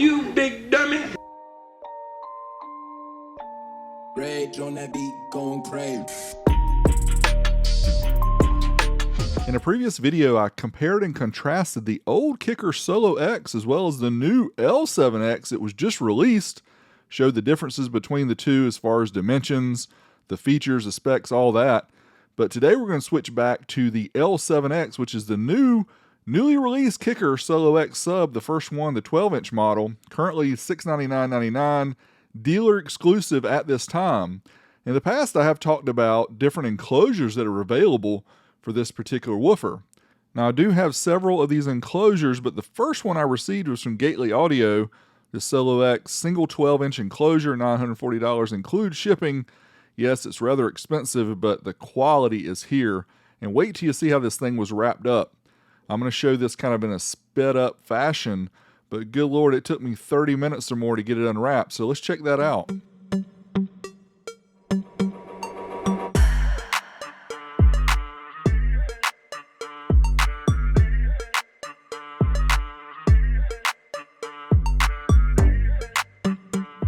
You big dummy. Rage on that beat, going crazy. In a previous video, I compared and contrasted the old KICKER SoloX as well as the new L7X. It was just released, showed the differences between the two as far as dimensions, the features, the specs, all that. But today we're going to switch back to the L7X, which is the newly released KICKER SoloX sub, the first one, the 12-inch model, currently $699.99, dealer exclusive at this time. In the past, I have talked about different enclosures that are available for this particular woofer. Now, I do have several of these enclosures, but the first one I received was from Gately Audio, the SoloX single 12-inch enclosure, $940, includes shipping. Yes, it's rather expensive, but the quality is here. And wait till you see how this thing was wrapped up. I'm going to show this kind of in a sped up fashion, but good Lord, it took me 30 minutes or more to get it unwrapped. So let's check that out.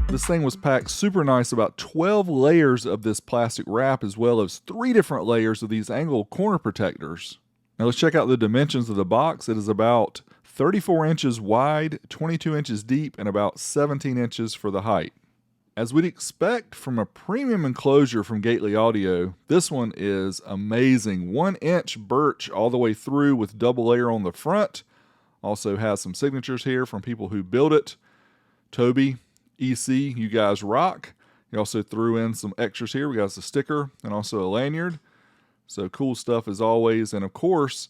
This thing was packed super nice, about 12 layers of this plastic wrap, as well as 3 different layers of these angle corner protectors. Now let's check out the dimensions of the box. It is about 34 inches wide, 22 inches deep, and about 17 inches for the height. As we'd expect from a premium enclosure from Gately Audio, this one is amazing. 1-inch birch all the way through with double layer on the front. Also has some signatures here from people who built it. Toby, EC, you guys rock. He also threw in some extras here. We got a sticker and also a lanyard. So cool stuff as always. And of course,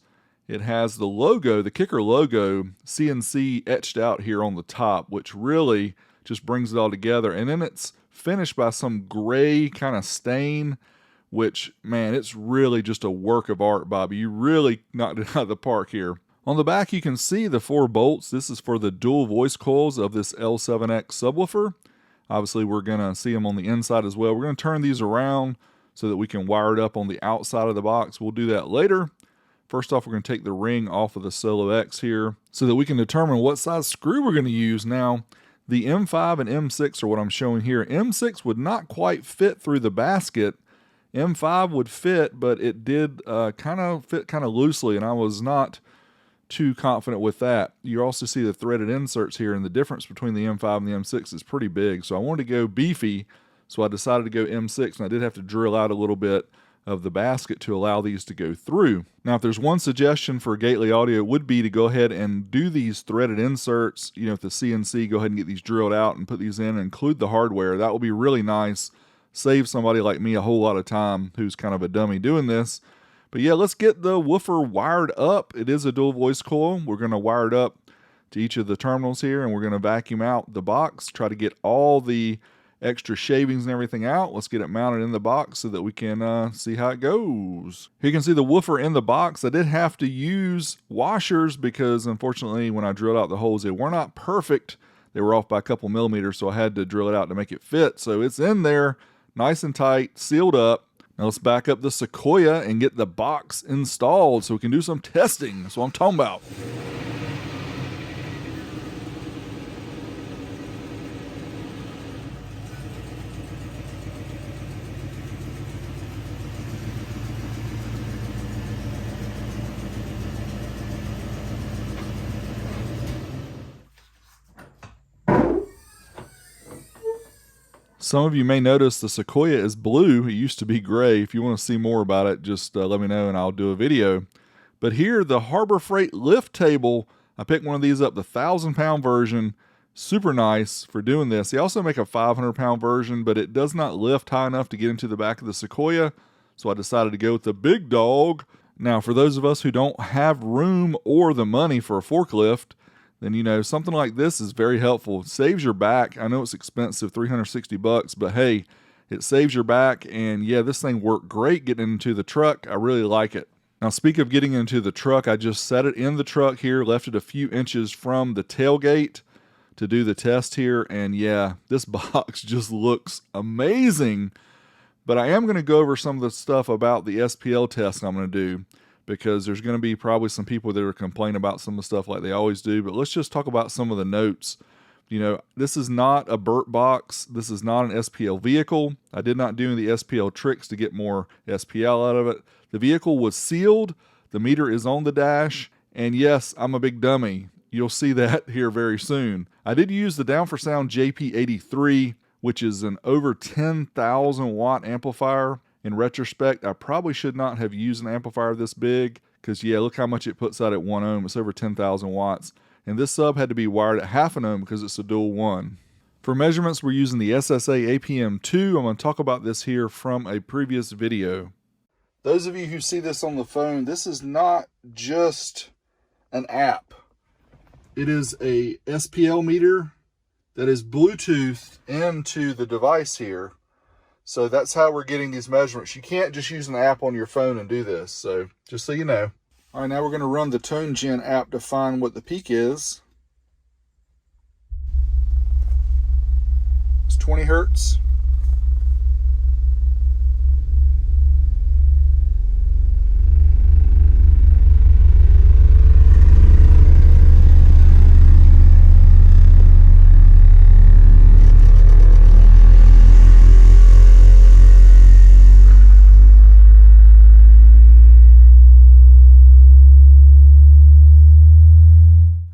it has the logo, the KICKER logo, CNC etched out here on the top, which really just brings it all together. And then it's finished by some gray kind of stain, which, man, it's really just a work of art, Bobby. You really knocked it out of the park here. On the back, you can see the 4 bolts. This is for the dual voice coils of this L7X subwoofer. Obviously, we're going to see them on the inside as well. We're going to turn these around so that we can wire it up on the outside of the box. We'll do that later. First off, we're going to take the ring off of the SoloX here so that we can determine what size screw we're going to use. Now, the M5 and M6 are what I'm showing here. M6 would not quite fit through the basket. M5 would fit, but it did kind of fit kind of loosely, and I was not too confident with that. You also see the threaded inserts here, and the difference between the M5 and the M6 is pretty big. So I wanted to go beefy, so I decided to go M6, and I did have to drill out a little bit of the basket to allow these to go through. Now, if there's one suggestion for Gately Audio, it would be to go ahead and do these threaded inserts, you know, with the CNC, go ahead and get these drilled out and put these in and include the hardware. That would be really nice. Save somebody like me a whole lot of time who's kind of a dummy doing this. But yeah, let's get the woofer wired up. It is a dual voice coil. We're going to wire it up to each of the terminals here, and we're going to vacuum out the box, try to get all the extra shavings and everything out. Let's get it mounted in the box so that we can see how it goes. Here you can see the woofer in the box. I did have to use washers because unfortunately when I drilled out the holes, they were not perfect. They were off by a couple millimeters, so I had to drill it out to make it fit. So it's in there, nice and tight, sealed up. Now let's back up the Sequoia and get the box installed so we can do some testing. That's what I'm talking about. Some of you may notice the Sequoia is blue. It used to be gray. If you want to see more about it, just let me know and I'll do a video. But here, the Harbor Freight lift table, I picked one of these up, the 1,000-pound version. Super nice for doing this. They also make a 500-pound version, but it does not lift high enough to get into the back of the Sequoia, so I decided to go with the big dog. Now, for those of us who don't have room or the money for a forklift, then, you know, something like this is very helpful. It saves your back. I know it's expensive, $360, but hey, it saves your back. And yeah, this thing worked great getting into the truck. I really like it. Now, speak of getting into the truck, I just set it in the truck here, left it a few inches from the tailgate to do the test here. And yeah, this box just looks amazing. But I am going to go over some of the stuff about the SPL test I'm going to do, because there's going to be probably some people that are complaining about some of the stuff like they always do. But let's just talk about some of the notes You know, this is not a Burt box. This is not an SPL vehicle. I did not do any of the SPL tricks to get more SPL out of it. The vehicle was sealed. The meter is on the dash. And yes, I'm a big dummy. You'll see that here very soon. I did use the Down for Sound JP83, which is an over 10,000 watt amplifier. In retrospect, I probably should not have used an amplifier this big because, yeah, look how much it puts out at 1 ohm. It's over 10,000 watts. And this sub had to be wired at half an ohm because it's a dual 1. For measurements, we're using the SSA APM2. I'm going to talk about this here from a previous video. Those of you who see this on the phone, this is not just an app. It is a SPL meter that is Bluetoothed into the device here. So that's how we're getting these measurements. You can't just use an app on your phone and do this. So just so you know. All right, now we're going to run the Tone Gen app to find what the peak is. It's 20 hertz.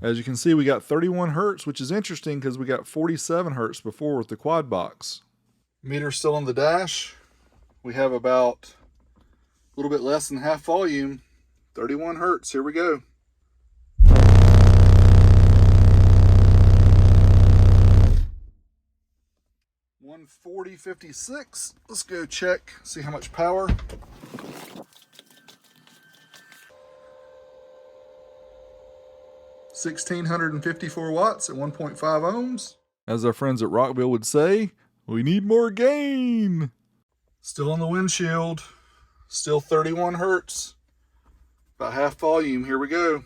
As you can see, we got 31 hertz, which is interesting because we got 47 hertz before with the quad box. Meter's still on the dash. We have about a little bit less than half volume, 31 hertz. Here we go. $140.56. Let's go check, see how much power. 1,654 watts at 1.5 ohms. As our friends at Rockville would say, we need more gain. Still on the windshield. Still 31 hertz. About half volume. Here we go.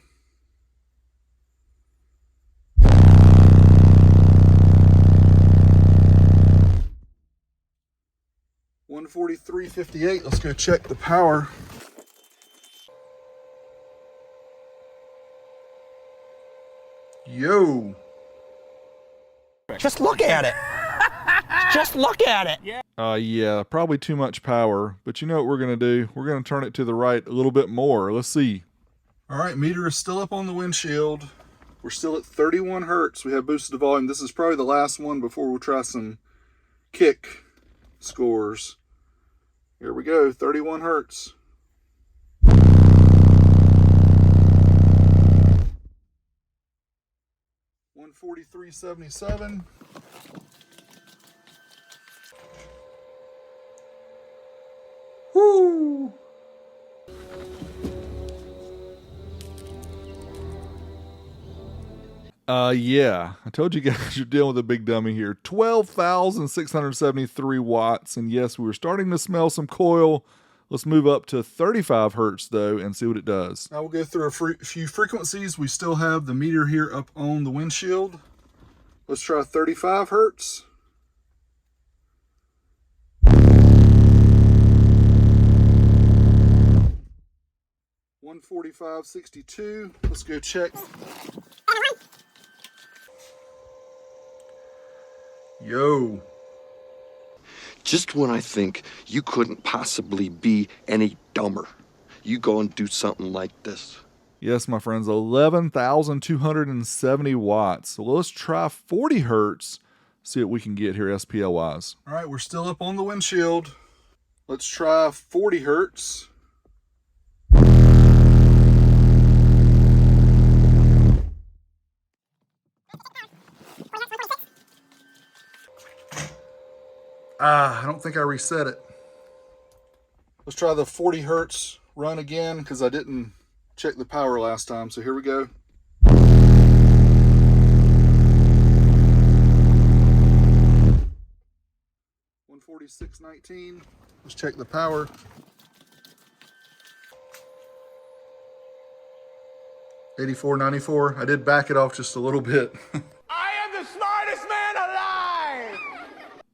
$143.58. Let's go check the power. Yo. Just look at it. Just look at it. Yeah, probably too much power, but you know what we're going to do? We're going to turn it to the right a little bit more. Let's see. All right, meter is still up on the windshield. We're still at 31 hertz. We have boosted the volume. This is probably the last one before we'll try some kick scores. Here we go, 31 hertz. $143.77. Woo! Yeah, I told you guys you're dealing with a big dummy here. 12,673 watts, and yes, we were starting to smell some coil. Let's move up to 35 hertz though and see what it does. Now we'll go through a few frequencies. We still have the meter here up on the windshield. Let's try 35 hertz. $145.62. Let's go check. Yo. Just when I think you couldn't possibly be any dumber, you go and do something like this. Yes, my friends, 11,270 watts. Well, let's try 40 hertz, see what we can get here SPL-wise. All right, we're still up on the windshield. Let's try 40 hertz. I don't think I reset it. Let's try the 40 hertz run again because I didn't check the power last time. So here we go. $146.19. Let's check the power. $84.94. I did back it off just a little bit. I am the smartest man alive!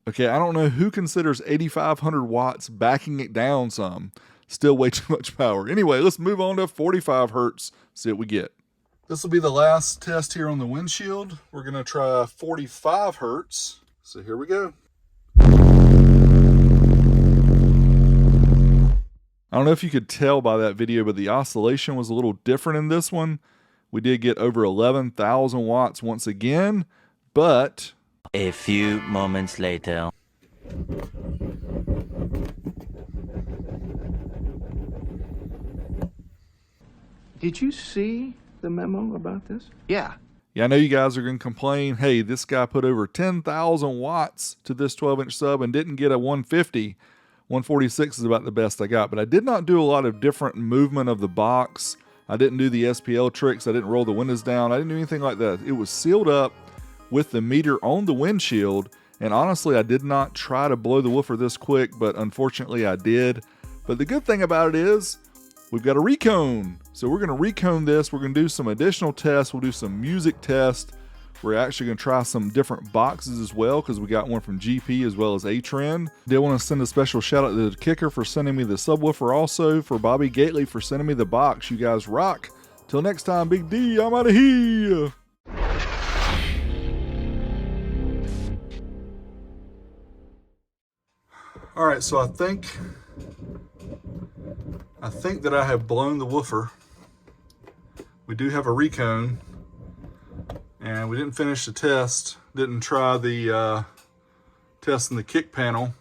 Okay, I don't know who considers 8,500 watts backing it down some. Still way too much power. Anyway, let's move on to 45 hertz, see what we get. This will be the last test here on the windshield. We're gonna try 45 hertz. So here we go. I don't know if you could tell by that video, but the oscillation was a little different in this one. We did get over 11,000 watts once again, but a few moments later. Did you see the memo about this? Yeah. Yeah, I know you guys are going to complain, hey, this guy put over 10,000 watts to this 12-inch sub and didn't get a 150. 146 is about the best I got, but I did not do a lot of different movement of the box. I didn't do the SPL tricks. I didn't roll the windows down. I didn't do anything like that. It was sealed up with the meter on the windshield, and honestly, I did not try to blow the woofer this quick, but unfortunately I did. But the good thing about it is we've got a recone. So we're going to recone this. We're going to do some additional tests. We'll do some music tests. We're actually going to try some different boxes as well because we got one from GP as well as A-Trend. Did want to send a special shout out to the Kicker for sending me the subwoofer, also for Bobby Gately for sending me the box. You guys rock. Till next time, Big D, I'm out of here. All right, so I think that I have blown the woofer. We do have a recone. And we didn't finish the test, didn't try the test in the kick panel,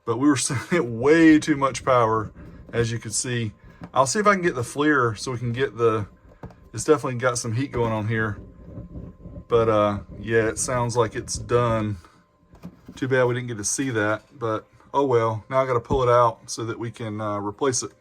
but we were sending it way too much power, as you can see. I'll see if I can get the FLIR so we can get it's definitely got some heat going on here. But yeah, it sounds like it's done. Too bad we didn't get to see that, but oh well. Now I gotta pull it out so that we can replace it.